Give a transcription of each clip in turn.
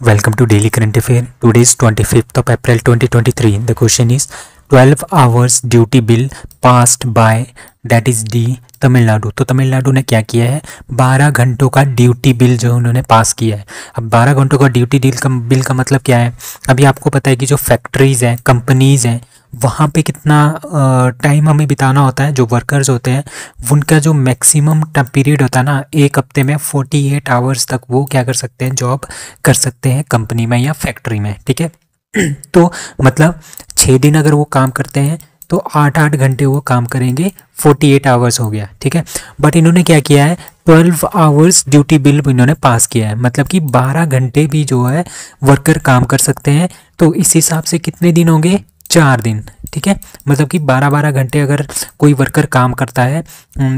Welcome to Daily Current Affair. Today is 25th of April 2023. The question is 12 hours duty bill passed by that is D Tamil Nadu. तो तमिलनाडु ने क्या किया है, 12 घंटों का ड्यूटी बिल जो उन्होंने पास किया है। अब 12 घंटों का ड्यूटी बिल का मतलब क्या है, अभी आपको पता है कि जो फैक्ट्रीज़ हैं, कंपनीज़ हैं, वहाँ पे कितना टाइम हमें बिताना होता है। जो वर्कर्स होते हैं उनका जो मैक्सिमम पीरियड होता है ना, एक हफ्ते में 48 आवर्स तक वो क्या कर सकते हैं, जॉब कर सकते हैं कंपनी में या फैक्ट्री में। ठीक है, तो मतलब 6 दिन अगर वो काम करते हैं तो 8-8 घंटे वो काम करेंगे, 48 आवर्स हो गया। ठीक है, बट इन्होंने क्या किया है, 12 आवर्स ड्यूटी बिल इन्होंने पास किया है, मतलब कि 12 घंटे भी जो है वर्कर काम कर सकते हैं। तो इस हिसाब से कितने दिन होंगे, 4 दिन। ठीक है, मतलब कि 12-12 घंटे अगर कोई वर्कर काम करता है,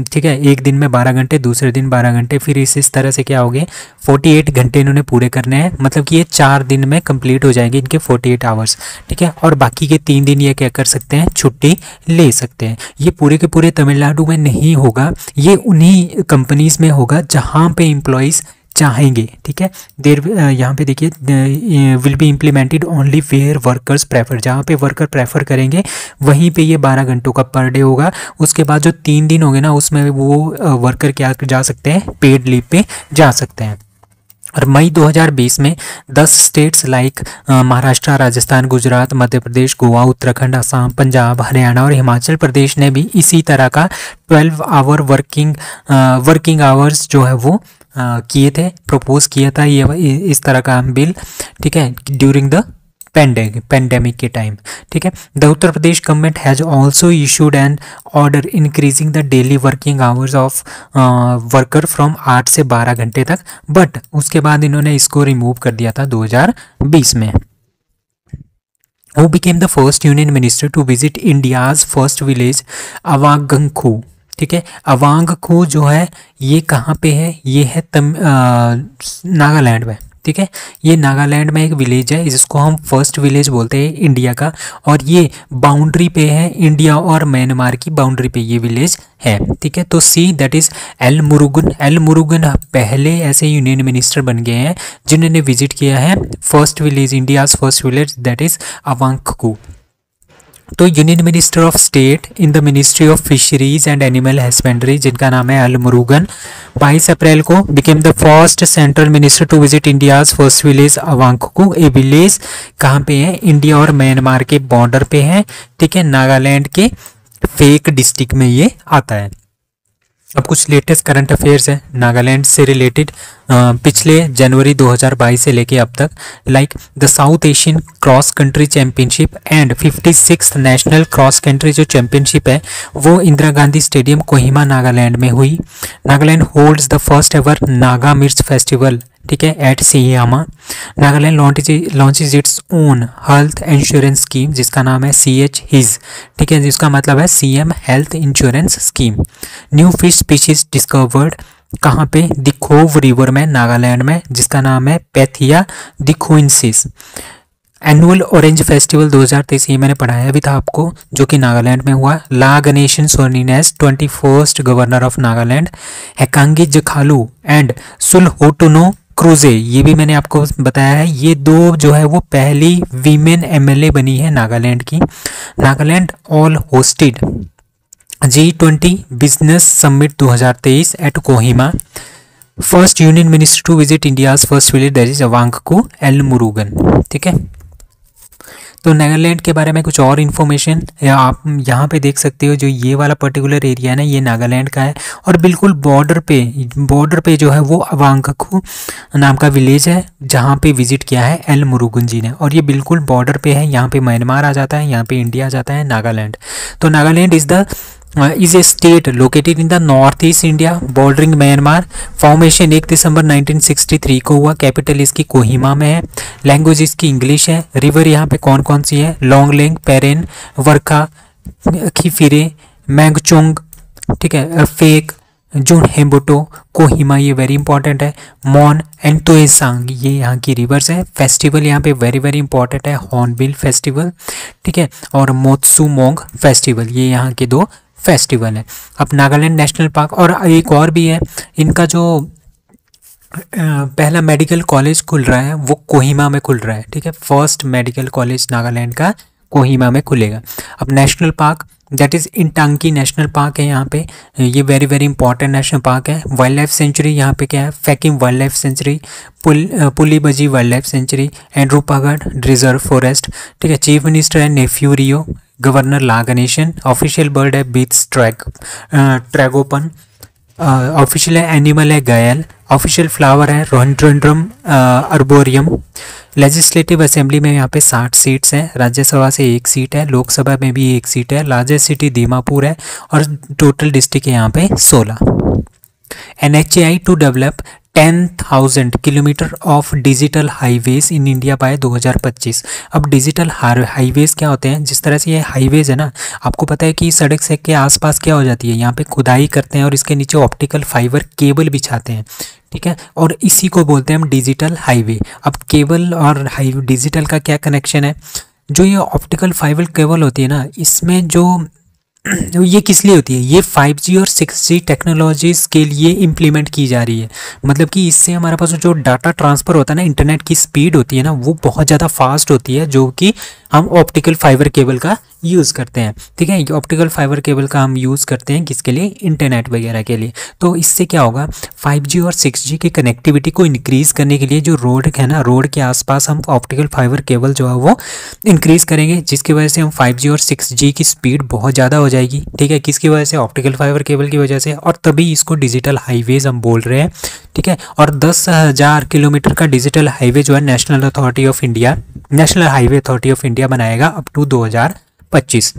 ठीक है, एक दिन में 12 घंटे, दूसरे दिन 12 घंटे, फिर इस तरह से क्या हो गए, 48 घंटे इन्होंने पूरे करने हैं। मतलब कि ये 4 दिन में कंप्लीट हो जाएंगे इनके 48 आवर्स। ठीक है, और बाकी के 3 दिन ये क्या कर सकते हैं, छुट्टी ले सकते हैं। ये पूरे के पूरे तमिलनाडु में नहीं होगा, ये उन्हीं कंपनीज में होगा जहाँ पे एम्प्लॉयज़ चाहेंगे। ठीक है, देर यहाँ पे देखिए, will be implemented only where workers prefer, जहाँ पे वर्कर प्रेफर करेंगे वहीं पे ये 12 घंटों का पर डे होगा। उसके बाद जो 3 दिन होंगे ना, उसमें वो वर्कर क्या जा सकते हैं, पेड लीव पे जा सकते हैं। और मई 2020 में 10 स्टेट्स लाइक महाराष्ट्र, राजस्थान, गुजरात, मध्य प्रदेश, गोवा, उत्तराखंड, असम, पंजाब, हरियाणा और हिमाचल प्रदेश ने भी इसी तरह का 12 आवर वर्किंग आवर्स जो है वो किए थे, प्रपोज किया था ये इस तरह का बिल। ठीक है, ड्यूरिंग द पेंडेमिक के टाइम। ठीक है, the Uttar Pradesh government has also issued N order increasing the daily working hours of worker from 8 से 12 घंटे तक, बट उसके बाद इन्होंने इसको रिमूव कर दिया था 2020 में। Who became the first union minister to visit India's first village अवांगखू। ठीक है, अवांगखू जो है ये कहाँ पे है, ये है नागालैंड में। ठीक है, ये नागालैंड में एक विलेज है, जिसको हम फर्स्ट विलेज बोलते हैं इंडिया का, और ये बाउंड्री पे है, इंडिया और म्यांमार की बाउंड्री पे ये विलेज है। ठीक है, तो see that is L Murugan पहले ऐसे यूनियन मिनिस्टर बन गए हैं जिन्होंने विजिट किया है first village, India's first village that is Avangkhu. तो union minister of state in the ministry of fisheries and animal husbandry, जिनका नाम है एल मुरुगन, 22 अप्रैल को became the first central minister to visit India's first village Avangkhu. ये village कहाँ पे है, India और म्यांमार के बॉर्डर पे है। ठीक है, नागालैंड के फेक डिस्ट्रिक्ट में ये आता है। अब कुछ लेटेस्ट करंट अफेयर्स है नागालैंड से रिलेटेड, पिछले जनवरी 2022 से लेके अब तक, like the South Asian cross country championship and 56th national cross country जो चैंपियनशिप है वो इंदिरा गांधी स्टेडियम कोहिमा नागालैंड में हुई। Nagaland holds the first ever Naga mirch festival, ठीक है, एट सियामा। Nagaland launches its own health insurance scheme जिसका नाम है CH हिज, ठीक है, जिसका मतलब है CM health insurance scheme. New fish species discovered कहाँ पे, दिखोव रिवर में नागालैंड में, जिसका नाम है पैथिया दिखोइंसिस। एनुअल ऑरेंज फेस्टिवल 2023, ये मैंने पढ़ाया भी था आपको, जो कि नागालैंड में हुआ। La Ganesan sworn in as 21st governor of Nagaland. Hekani Jakhalu and Salhoutuonuo Kruse, ये भी मैंने आपको बताया है, ये दो जो है वो पहली वीमेन MLA बनी है नागालैंड की। Nagaland all hosted G20 business summit 2023 at Kohima. First union minister to visit India's first village that is Avangkhu, L Murugan. ठीक है, तो नागालैंड के बारे में कुछ और इन्फॉर्मेशन आप यहाँ पे देख सकते हो। जो ये वाला पर्टिकुलर एरिया है ना, ये नागालैंड का है, और बिल्कुल बॉर्डर पे जो है वो अवांगखू नाम का विलेज है जहाँ पे विजिट किया है एल मुरुगन जी ने, और ये बिल्कुल बॉर्डर पे है। यहाँ पे म्यांमार आ जाता है, यहाँ पे इंडिया आ जाता है, नागालैंड। तो Nagaland is a state located in the north east India bordering Myanmar. Formation 1 दिसंबर 1963 को हुआ। कैपिटल इसकी कोहिमा में है। लैंग्वेज इसकी इंग्लिश है। रिवर यहाँ पे कौन कौन सी है, लोंगलेंग, पेरेन, वर्खा, खिफिरे, मैंगचोंग, ठीक है, फेक, जोनहेम्बुटो, कोहिमा, ये वेरी इंपॉर्टेंट है। मॉन एंड तोएसांग, ये यहाँ की रिवर्स है। फेस्टिवल यहाँ पे वेरी वेरी इंपॉर्टेंट है, हॉर्नबिल फेस्टिवल, ठीक है, और मोत्सुमोंग फेस्टिवल, ये यहाँ के 2 फेस्टिवल है। अब नागालैंड नेशनल पार्क, और एक और भी है इनका जो पहला मेडिकल कॉलेज खुल रहा है वो कोहिमा में खुल रहा है, ठीक है। फर्स्ट मेडिकल कॉलेज नागालैंड का कोहिमा में खुलेगा। अब national park that is Intanki national park है यहाँ पे, ये very very important national park है। वाइल्ड लाइफ सेंचुरी यहाँ पे क्या है, Fakim wild life sanctuary, Puliebadze wild life sanctuary, एंड्रू पगड रिजर्व फॉरेस्ट, ठीक है। चीफ मिनिस्टर है Neiphiu Rio, governor La Ganesan, official bird है बीट्स ट्रैगोपन, ऑफिशियल एनिमल है गयल, ऑफिशियल फ्लावर है रोहंड्रोड्रम अर्बोरियम। लेजिस्लेटिव असेंबली में यहाँ पे 60 सीट्स हैं, राज्यसभा से 1 सीट है, लोकसभा में भी 1 सीट है, लार्जेस्ट सिटी दीमापुर है और टोटल डिस्ट्रिक्ट है यहाँ पे 16। NHAI to develop 10,000 kilometre of digital highways in India by 2025। अब डिजिटल हाईवेज क्या होते हैं, जिस तरह से ये हाईवेज है ना, आपको पता है कि सड़क से के आसपास क्या हो जाती है, यहाँ पे खुदाई करते हैं और इसके नीचे ऑप्टिकल फाइबर केबल बिछाते हैं, ठीक है, और इसी को बोलते हैं हम डिजिटल हाईवे। अब केबल और हाईवे डिजिटल का क्या कनेक्शन है, जो ये ऑप्टिकल फाइबर केबल होती है ना, इसमें जो ये किस लिए होती है, ये 5G और 6G टेक्नोलॉजीज़ के लिए इम्प्लीमेंट की जा रही है। मतलब कि इससे हमारे पास जो डाटा ट्रांसफ़र होता है ना, इंटरनेट की स्पीड होती है ना, वो बहुत ज़्यादा फास्ट होती है, जो कि हम ऑप्टिकल फाइबर केबल का यूज़ करते हैं, ठीक है। ऑप्टिकल फाइबर केबल का हम यूज़ करते हैं किसके लिए, इंटरनेट वगैरह के लिए। तो इससे क्या होगा, 5G और 6G की कनेक्टिविटी को इंक्रीज़ करने के लिए जो रोड है ना, रोड के आसपास हम ऑप्टिकल फाइबर केबल जो है वो इंक्रीज़ करेंगे, जिसकी वजह से हम 5G और 6G की स्पीड बहुत ज़्यादा हो जाएगी, ठीक है। किसकी वजह से, ऑप्टिकल फाइबर केबल की वजह से, और तभी इसको डिजिटल हाईवेज हम बोल रहे हैं, ठीक है। और 10,000 किलोमीटर का डिजिटल हाईवे जो है national highway authority of India बनाएगा अप टू 2025।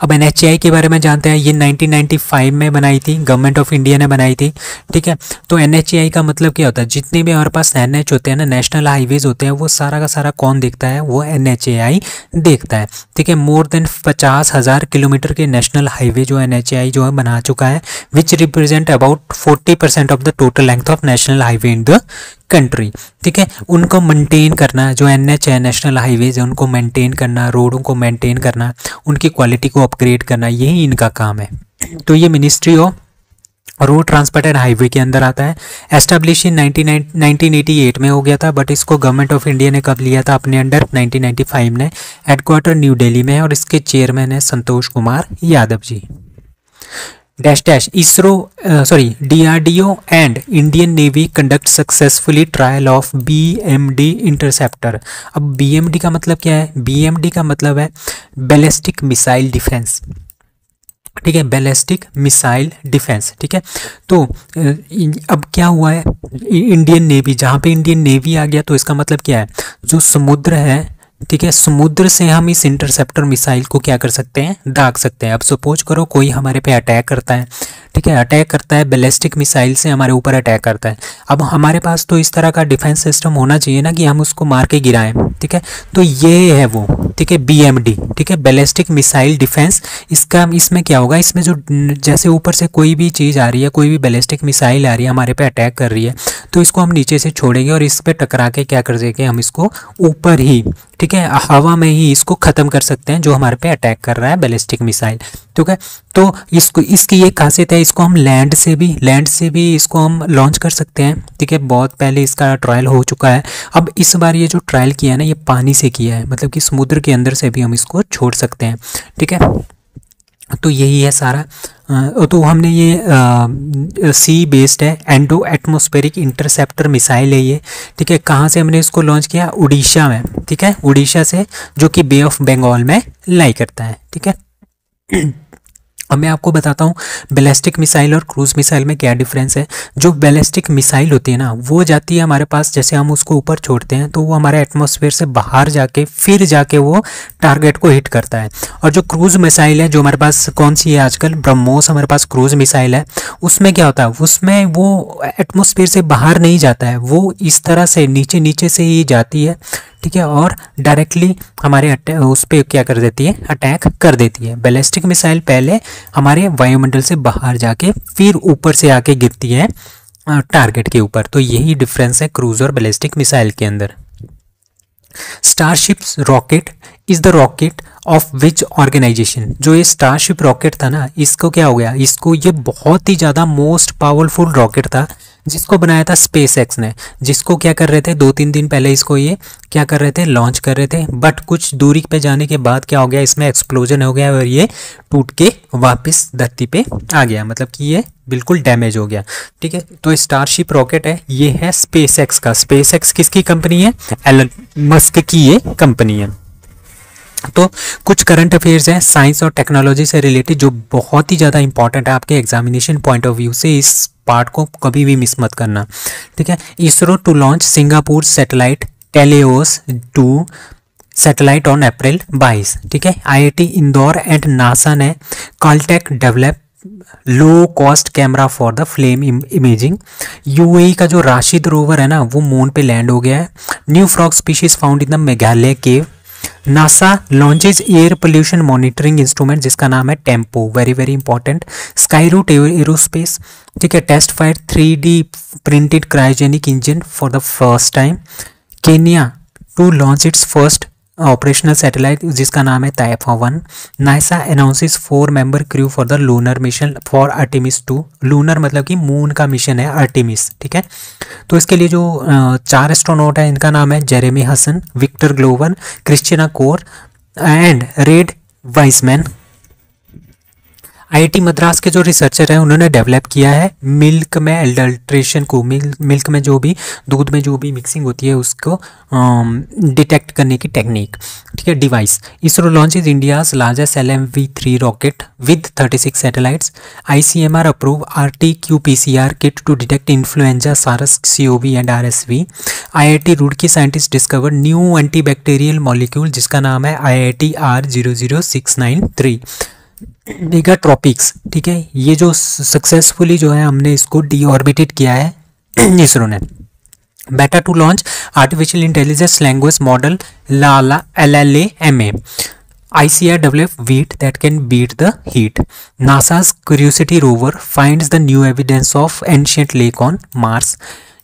अब NHAI के बारे में जानते हैं, ये 1995 में बनाई थी, गवर्नमेंट ऑफ इंडिया ने बनाई थी, ठीक है। तो NHAI का मतलब क्या होता है, जितने भी हमारे पास NH होते हैं ना, नेशनल हाईवेज होते हैं, वो सारा का सारा कौन देखता है, वो NHAI देखता है, ठीक है। मोर देन 50,000 किलोमीटर के नेशनल हाईवे जो NHAI जो है बना चुका है, which represent about 40% of the total length of national highway in the country, ठीक है। उनको मेंटेन करना, जो NH है नेशनल हाईवेज है, उनको मेंटेन करना, रोडों को मेंटेन करना, उनकी क्वालिटी को अपग्रेड करना, यही इनका काम है। तो ये ministry of road transport and highway के अंदर आता है। एस्टेब्लिश इन 1988 में हो गया था, बट इसको गवर्नमेंट ऑफ इंडिया ने कब लिया था अपने अंडर, 1995 में। हेडक्वार्टर न्यू दिल्ली में है और इसके चेयरमैन है Santosh Kumar Yadav ji. DRDO and Indian navy conduct successfully trial of BMD interceptor. अब BMD का मतलब क्या है, BMD का मतलब है बैलिस्टिक मिसाइल डिफेंस, ठीक है, बैलिस्टिक मिसाइल डिफेंस, ठीक है। तो अब क्या हुआ है, इंडियन नेवी, जहाँ पे इंडियन नेवी आ गया तो इसका मतलब क्या है, जो समुद्र है, ठीक है, समुद्र से हम इस इंटरसेप्टर मिसाइल को क्या कर सकते हैं, दाग सकते हैं। अब सपोज करो कोई हमारे पे अटैक करता है, ठीक है, अटैक करता है बैलिस्टिक मिसाइल से हमारे ऊपर अटैक करता है। अब हमारे पास तो इस तरह का डिफेंस सिस्टम होना चाहिए ना कि हम उसको मार के गिराएं, ठीक है। तो ये है वो, ठीक है, BMD, ठीक है, बैलिस्टिक मिसाइल डिफेंस। इसमें क्या होगा, इसमें जो जैसे ऊपर से कोई भी चीज़ आ रही है, कोई भी बैलिस्टिक मिसाइल आ रही है हमारे पे अटैक कर रही है, तो इसको हम नीचे से छोड़ेंगे और इस पर टकरा के क्या कर देंगे, हम इसको ऊपर ही, ठीक है, हवा में ही इसको ख़त्म कर सकते हैं, जो हमारे पे अटैक कर रहा है बैलिस्टिक मिसाइल, ठीक है। तो इसकी ये खासियत है, इसको हम लैंड से भी इसको हम लॉन्च कर सकते हैं, ठीक है। बहुत पहले इसका ट्रायल हो चुका है। अब इस बार ये जो ट्रायल किया है ना, ये पानी से किया है, मतलब कि समुद्र के अंदर से भी हम इसको छोड़ सकते हैं, ठीक है। तो यही है सारा। तो हमने ये सी बेस्ड है, एंडो एटमॉस्फेरिक इंटरसेप्टर मिसाइल है ये, ठीक है। कहाँ से हमने इसको लॉन्च किया, उड़ीसा में, ठीक है, उड़ीसा से, जो कि बे ऑफ बंगाल में लाई करता है, ठीक है। अब मैं आपको बताता हूँ बैलिस्टिक मिसाइल और क्रूज मिसाइल में क्या डिफरेंस है। जो बैलिस्टिक मिसाइल होती है ना, वो जाती है हमारे पास, जैसे हम उसको ऊपर छोड़ते हैं तो वो हमारे एटमॉस्फेयर से बाहर जाके फिर जाके वो टारगेट को हिट करता है। और जो क्रूज मिसाइल है, जो हमारे पास कौन सी है आजकल, ब्रह्मोस हमारे पास क्रूज मिसाइल है, उसमें क्या होता है, उसमें वो एटमॉस्फेयर से बाहर नहीं जाता है, वो इस तरह से नीचे से ही जाती है, ठीक है, और डायरेक्टली हमारे उस पर क्या कर देती है, अटैक कर देती है। बैलिस्टिक मिसाइल पहले हमारे वायुमंडल से बाहर जाके फिर ऊपर से आके गिरती है टारगेट के ऊपर। तो यही डिफरेंस है क्रूज और बैलिस्टिक मिसाइल के अंदर। Starship rocket is the rocket of which organisation. जो ये स्टारशिप रॉकेट था ना, इसको क्या हो गया, इसको ये बहुत ही ज़्यादा मोस्ट पावरफुल रॉकेट था, जिसको बनाया था स्पेस एक्स ने, जिसको क्या कर रहे थे 2-3 दिन पहले इसको ये क्या कर रहे थे, लॉन्च कर रहे थे, बट कुछ दूरी पे जाने के बाद क्या हो गया, इसमें एक्सप्लोजन हो गया और ये टूट के वापस धरती पे आ गया, मतलब कि ये बिल्कुल डैमेज हो गया। ठीक है, तो स्टारशिप रॉकेट है, ये है स्पेस एक्स का। स्पेस एक्स किसकी कंपनी है, एलन मस्क की ये कंपनी है। तो कुछ करंट अफेयर्स हैं साइंस और टेक्नोलॉजी से रिलेटेड जो बहुत ही ज़्यादा इंपॉर्टेंट है आपके एग्जामिनेशन पॉइंट ऑफ व्यू से, इस पार्ट को कभी भी मिस मत करना। ठीक है, ISRO to launch Singapore satellite TeLEOS 2 satellite on April 22। ठीक है, IIT इंदौर एंड नासा ने Caltech develop low cost camera for the flame imaging. UAE का जो राशिद रोवर है ना, वो मून पे लैंड हो गया है। New frog species found in the Meghalaya cave. NASA launches air pollution monitoring instrument जिसका नाम है Tempo, very very important. Skyroot Aerospace, ठीक है, test fire 3D printed cryogenic engine for the first time. Kenya to launch its first operational satellite जिसका नाम है Taifa 1। NASA announces 4 member crew for the lunar mission for Artemis 2। Lunar मतलब कि moon का mission है Artemis. ठीक है, तो इसके लिए जो 4 एस्ट्रोनॉट है इनका नाम है Jeremy Hansen, Victor Glover, Christina Koch and Reid Wiseman. IIT Madras के जो रिसर्चर हैं उन्होंने डेवलप किया है मिल्क में एडल्ट्रेशन को, मिल्क में जो भी दूध में जो भी मिक्सिंग होती है उसको डिटेक्ट करने की टेक्निक। ठीक है, device. ISRO launches India's largest LMV-3 rocket with 36 satellites. ICMR approve RT-qPCR kit to detect influenza, SARS, COV and RSV। IIT Roorkee scientist discover new antibacterial molecule जिसका नाम है IIT R00693। मेगाट्रॉपिक्स, ठीक है, ये जो सक्सेसफुली जो है हमने इसको डीऑर्बिटेड किया है इसरो ने। Meta to launch artificial intelligence language model LLAMA। ICR develop wheat that can beat the heat. NASA's Curiosity rover finds the new evidence of ancient lake on Mars.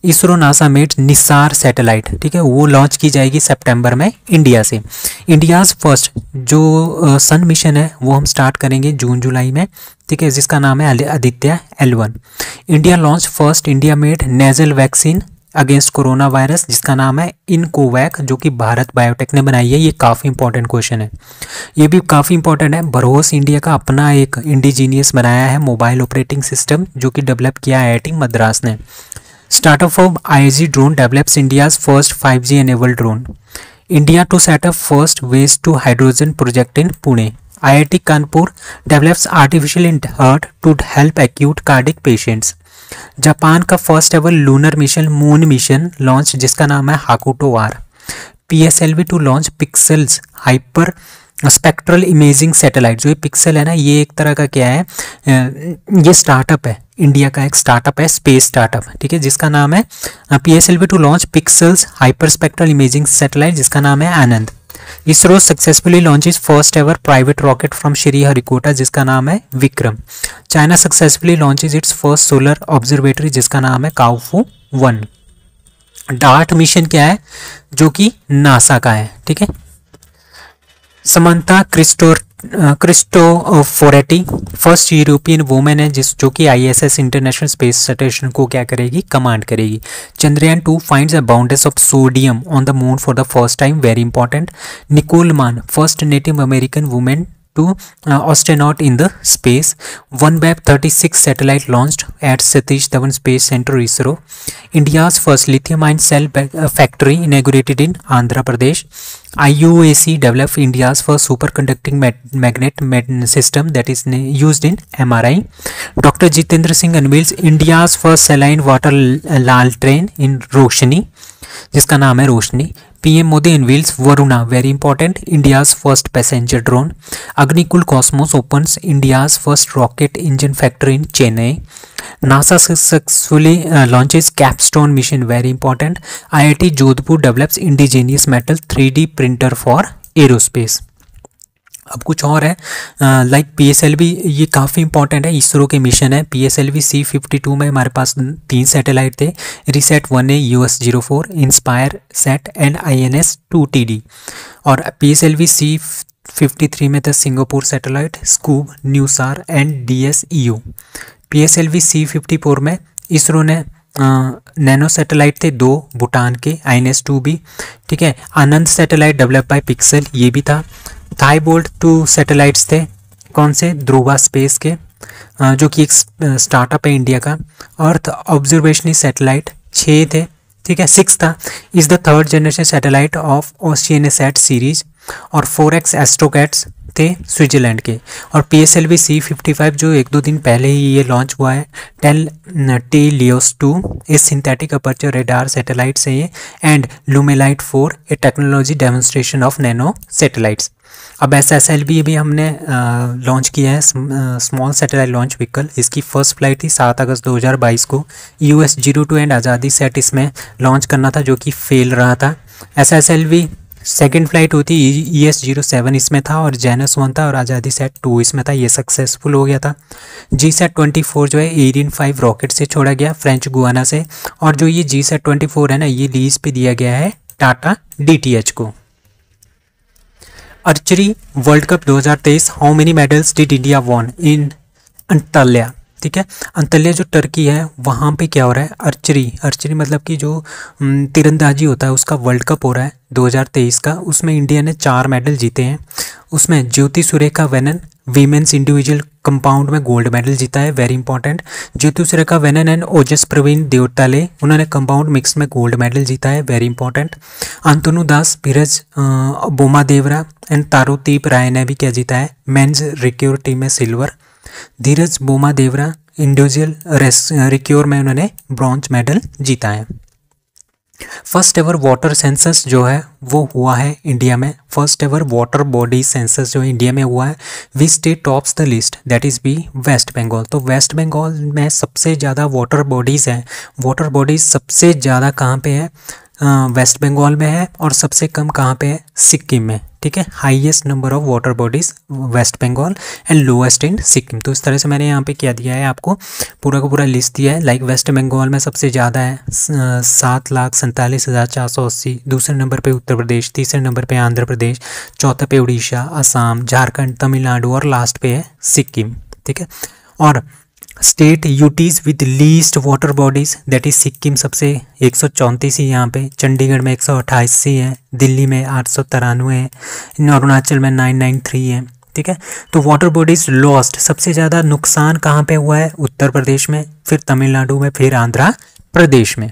ISRO NASA made Nisar satellite, ठीक है, वो launch की जाएगी सितंबर में India से। India's first जो सन mission है वो हम स्टार्ट करेंगे जून जुलाई में। ठीक है, जिसका नाम है Aditya L1। India launch first India made nasal vaccine against corona virus जिसका नाम है इनकोवैक, जो कि भारत बायोटेक ने बनाई है। ये काफ़ी इंपॉर्टेंट क्वेश्चन है, ये भी काफ़ी इंपॉर्टेंट है। भरोस इंडिया का अपना एक इंडिजीनियस बनाया है मोबाइल ऑपरेटिंग सिस्टम जो कि डेवलप किया है IIT मद्रास ने। Startup of IAG drone develops India's first 5G enabled drone. India to set up first waste to hydrogen project in Pune. IIT Kanpur develops artificial heart to help acute cardiac patients. Japan का first ever lunar mission moon mission launch जिसका नाम है Hakuto R. PSLV to launch Pixxel's hyper spectral imaging satellite. जो ये pixel है ना, ये एक तरह का क्या है, ये स्टार्टअप है, इंडिया का एक स्टार्टअप है, स्पेस स्टार्टअप, ठीक है, जिसका नाम है PSLV to launch Pixxel's hyper spectral imaging satellite जिसका नाम है Anand. ISRO successfully launches first ever private rocket from Sriharikota जिसका नाम है Vikram. China successfully launches its first solar observatory जिसका नाम है काउफू 1। डार्ट मिशन क्या है, जो कि नासा का है। ठीक है, Samantha Cristoforetti first European women है जो कि ISS इंटरनेशनल स्पेस स्टेशन को क्या करेगी, कमांड करेगी। Chandrayaan 2 finds abundance of sodium on the moon for the first time, very important. Nicole Mann first native American women to astronaut in the space. OneWeb 36 satellite launched at Satish Dhawan Space Center ISRO. India's first lithium-ion cell factory inaugurated in Andhra Pradesh. IUAC developed India's first superconducting magnet system that is used in MRI. Dr. Jitendra Singh unveils India's first saline water lal train in Roshni जिसका नाम है रोशनी। PM Modi unveils Varuna, very important, India's first passenger drone. Agnikul Cosmos opens India's first rocket engine factory in Chennai. NASA successfully launches capstone mission, very important. IIT Jodhpur develops indigenous metal 3D printer for aerospace. अब कुछ और है like PSLV, ये काफ़ी important है, इसरो के mission है। PSLV C-52 में हमारे पास 3 सैटेलाइट थे, RISAT 1A US-04, INSPIREsat and INS 2TD। और PSLV C-53 में था Singapore satellite, Scoob, NuSAR and DSEO। PSLV C-54 में इसरो ने नैनो सैटेलाइट थे 2 भूटान के INS-2B, ठीक है। आनंद सैटेलाइट डेवलप बाय पिक्सल, ये भी था। थाईबोल्ट 2 सैटेलाइट्स थे, कौन से, ध्रुवा स्पेस के, जो कि एक स्टार्टअप है इंडिया का। अर्थ ऑब्जर्वेशनल सैटेलाइट 6 थे, ठीक है। 6 था। Is the third generation satellite of Oceansat series. और 4X एस्ट्रोकैट्स थे स्विट्जरलैंड के। और PSLV C55 जो 1-2 दिन पहले ही ये लॉन्च हुआ है। टेलियोस-2 इस सिंथेटिक अपर्चर रेडार सैटेलाइट से ये। And Lumelite 4 a technology demonstration of nano satellites. अब SSLV भी हमने लॉन्च किया है, स्मॉल सैटेलाइट लॉन्च व्हीकल। इसकी फर्स्ट फ्लाइट थी 7 अगस्त 2022 को। US-02 एंड आज़ादी सेट इसमें लॉन्च करना था, जो कि फेल रहा था। SSLV सेकेंड फ्लाइट होती ES-07 इसमें था, और जेनस 1 था, और आज़ादी सेट 2 इसमें था। ये सक्सेसफुल हो गया था। GSAT-24 जो है एरियन 5 रॉकेट से छोड़ा गया, फ्रेंच गुआना से। और जो ये GSAT-24 है ना, ये लीज पे दिया गया है टाटा DTH को। Archery world cup 2023, how many medals did India won in Antalya, ठीक है। अंतल्या जो टर्की है वहाँ पे क्या हो रहा है, आर्चरी मतलब कि जो तीरंदाजी होता है उसका वर्ल्ड कप हो रहा है 2023 का। उसमें इंडिया ने 4 मेडल जीते हैं। उसमें Jyothi Surekha Vennam women's individual compound में गोल्ड मेडल जीता है, very important. Jyothi Surekha Vennam and Ojas Pravin Deotale उन्होंने कंपाउंड मिक्स में गोल्ड मेडल जीता है, very important. Atanu Das, Dhiraj Bommadevara and Tarundeep Rai ने भी क्या जीता है, मेंस रिक्योर टीम में silver. Dhiraj Bommadevara individual recurve में उन्होंने ब्रॉन्ज मेडल जीता है। फर्स्ट एवर वाटर सेंसस जो है वो हुआ है इंडिया में। First ever water body census जो इंडिया में हुआ है। Which state tops the list, that is be West Bengal. तो वेस्ट बंगाल में सबसे ज़्यादा वाटर बॉडीज़ हैं। वाटर बॉडीज़ सबसे ज़्यादा कहाँ पे है, वेस्ट बंगाल में है। और सबसे कम कहाँ पे है, सिक्किम में, ठीक है। Highest number of water bodies West Bengal and lowest in Sikkim. तो इस तरह से मैंने यहाँ पे क्या दिया है आपको, पूरा का पूरा लिस्ट दिया है। लाइक वेस्ट बंगाल में सबसे ज़्यादा है 7,47,480। दूसरे नंबर पे उत्तर प्रदेश, तीसरे नंबर पे आंध्र प्रदेश, चौथे पे उड़ीसा, असम, झारखंड, तमिलनाडु और लास्ट पे है सिक्किम, ठीक है। और state UTs with least water bodies that is Sikkim सबसे 134 ही यहाँ पे, चंडीगढ़ में 188 है, दिल्ली में 893 है, अरुणाचल में 993 है, ठीक है। तो वाटर बॉडीज़ लॉस्ट सबसे ज़्यादा नुकसान कहाँ पे हुआ है, उत्तर प्रदेश में, फिर तमिलनाडु में, फिर आंध्र प्रदेश में।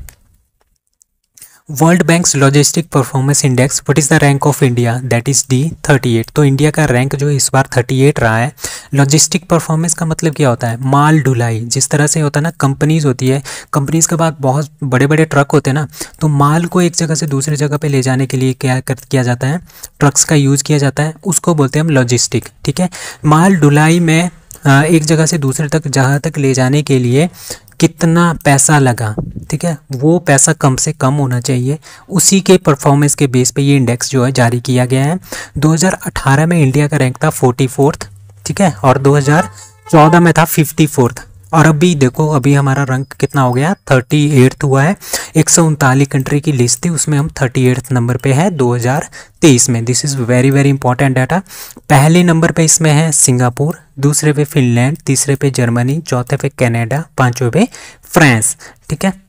World banks logistic performance index, what is the rank of India, that is D38। तो इंडिया का रैंक जो इस बार 38 रहा है। लॉजिस्टिक परफॉर्मेंस का मतलब क्या होता है, माल ढुलाई। जिस तरह से होता है ना, कंपनीज होती है, कंपनीज के बाद बहुत बड़े बड़े ट्रक होते हैं ना, तो माल को एक जगह से दूसरी जगह पे ले जाने के लिए क्या किया जाता है, ट्रक्स का यूज़ किया जाता है, उसको बोलते हैं हम लॉजिस्टिक, ठीक है। माल ढुलाई में एक जगह से दूसरे तक जहाँ तक ले जाने के लिए कितना पैसा लगा, ठीक है, वो पैसा कम से कम होना चाहिए। उसी के परफॉर्मेंस के बेस पे ये इंडेक्स जो है जारी किया गया है। 2018 में इंडिया का रैंक था 44th, ठीक है, और 2014 में था 54th। और अभी देखो, अभी हमारा रैंक कितना हो गया, 38 हुआ है। 139 कंट्री की लिस्ट थी, उसमें हम 38 नंबर पे है 2023 में। This is very very important data. पहले नंबर पे इसमें है सिंगापुर, दूसरे पे फिनलैंड, तीसरे पे जर्मनी, चौथे पे कनाडा, पांचवें पे फ्रांस, ठीक है।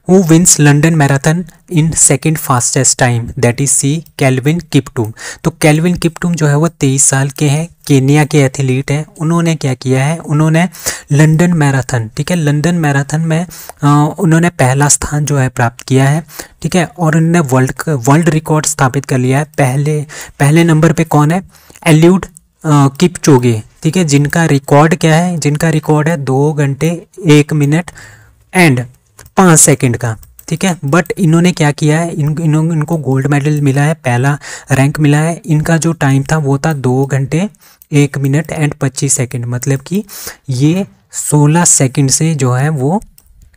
Who wins London Marathon in second fastest time, that is C Kelvin Kiptum. तो कैल्विन किपटूम जो है वो 23 साल के हैं, केनिया के एथलीट हैं। उन्होंने क्या किया है, उन्होंने लंदन मैराथन, ठीक है, लंदन मैराथन में उन्होंने पहला स्थान जो है प्राप्त किया है, ठीक है। और उन्होंने वर्ल्ड रिकॉर्ड स्थापित कर लिया है। पहले नंबर पे कौन है, एल्यूड किपचोगे, ठीक है, जिनका रिकॉर्ड क्या है, जिनका रिकॉर्ड है 2 घंटे 1 मिनट एंड 5 सेकंड का, ठीक है। बट इन्होंने क्या किया है, इनको गोल्ड मेडल मिला है, पहला रैंक मिला है। इनका जो टाइम था वो था 2 घंटे 1 मिनट एंड 25 सेकंड, मतलब कि ये 16 सेकंड से जो है वो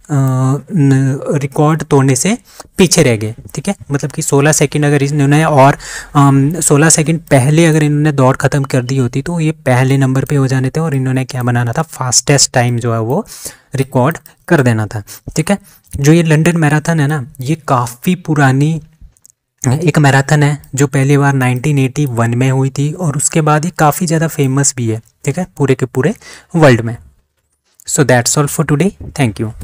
रिकॉर्ड तोड़ने से पीछे रह गए, ठीक है। मतलब कि 16 सेकंड अगर इन्होंने और 16 सेकंड पहले अगर इन्होंने दौड़ ख़त्म कर दी होती तो ये पहले नंबर पे हो जाने थे, और इन्होंने क्या बनाना था, फास्टेस्ट टाइम जो है वो रिकॉर्ड कर देना था, ठीक है। जो ये लंदन मैराथन है ना, ये काफ़ी पुरानी एक मैराथन है, जो पहली बार 1981 में हुई थी, और उसके बाद ये काफ़ी ज़्यादा फेमस भी है, ठीक है, पूरे के पूरे वर्ल्ड में। So that's all for today. Thank you.